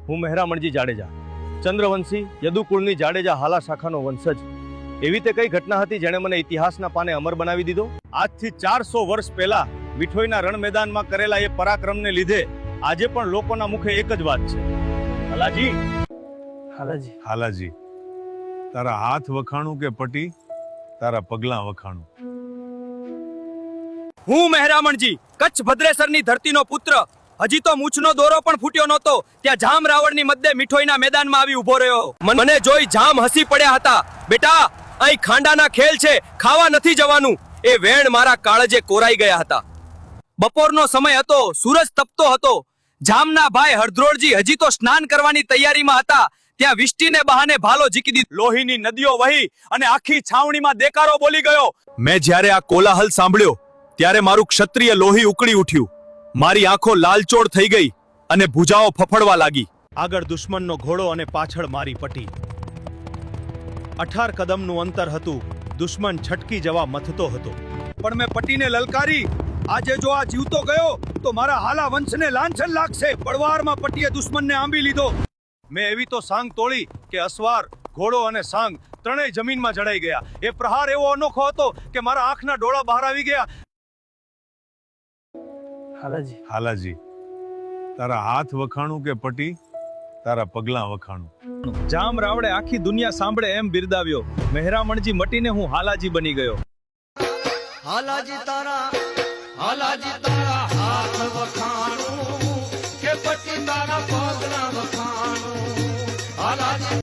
હું મહેરામણજી જાડેજા, ચંદ્રવંશી યદુકુળની જાડેજા હાલા શાખાનો વંશજ. એવી તે કઈ ઘટના હતી જેણે મને ઇતિહાસના પાને અમર બનાવી દીધો? આજથી 400 વર્ષ પહેલા વિઠોઈના રણ મેદાનમાં કરેલા એ પરાક્રમને લીધે આજે પણ લોકોના મુખે એક જ વાત છે, હાલાજી. હાલાજી. હાલાજી, તારા હાથ વખાણું કે પટી તારા પગલાં વખાણું? હું મહેરામણજી, કચ્છ ભદ્રેસરની ધરતીનો પુત્ર. હજી તો મૂછનો દોરો પણ ફૂટ્યો નહોતો ત્યાં જામ રાવણની મધ્યે મિઠોઈના મેદાનમાં આવી ઉભો રહ્યો. મને જોઈ જામ હસી પડ્યા હતા. બેટા, અહીં ખાંડાના ખેલ છે, ખાવા નથી જવાનું. એ વેણ મારા કાળજે કોરાઈ ગયા હતા. બપોરનો સમય હતો, સૂરજ તપતો હતો. જામના ભાઈ હરદ્રોળજી હજી તો સ્નાન કરવાની તૈયારીમાં હતા ત્યાં વિષ્ટિને બહાને ભાલો ઝીકી દીધો. લોહીની નદીઓ વહી અને આખી છાવણીમાં દેકારો બોલી ગયો. મેં જ્યારે આ કોલાહલ સાંભળ્યો ત્યારે મારું ક્ષત્રિય લોહી ઉકળી ઉઠ્યું. મારી આંખો લાલચોળ થઈ ગઈ અને ભુજાઓ ફફડવા લાગી. આગળ દુશ્મનનો ઘોડો અને પાછળ મારી પટી. 18 કદમનું અંતર હતું. દુશ્મન છટકી જવા મથતો હતો, પણ મેં પટીને લલકારી. આજે જો આ જીવતો ગયો તો મારા હાલા વંશને લાંછન લાગશે. પડવારમાં પટીએ દુશ્મનને આંબી લીધો. મેં એવી તો સાંગ તોડી કે અસવાર, ઘોડો અને સાંગ ત્રણેય જમીનમાં જડાઈ ગયા. એ પ્રહાર એવો અનોખો હતો કે મારા આંખના ડોળા બહાર આવી ગયા. હાલાજી. હાલાજી, તારા હાથ વખાણું કે પટી તારા પગલાં વખાણું? જામ રાવળે આખી દુનિયા સાંભળે એમ બિરદાવ્યો. મહેરામણજી મટીને હું હાલાજી બની ગયો. હાલાજી તારા હાથ વખાણું કે પછી તારા પગલા વખાણું? હાલાજી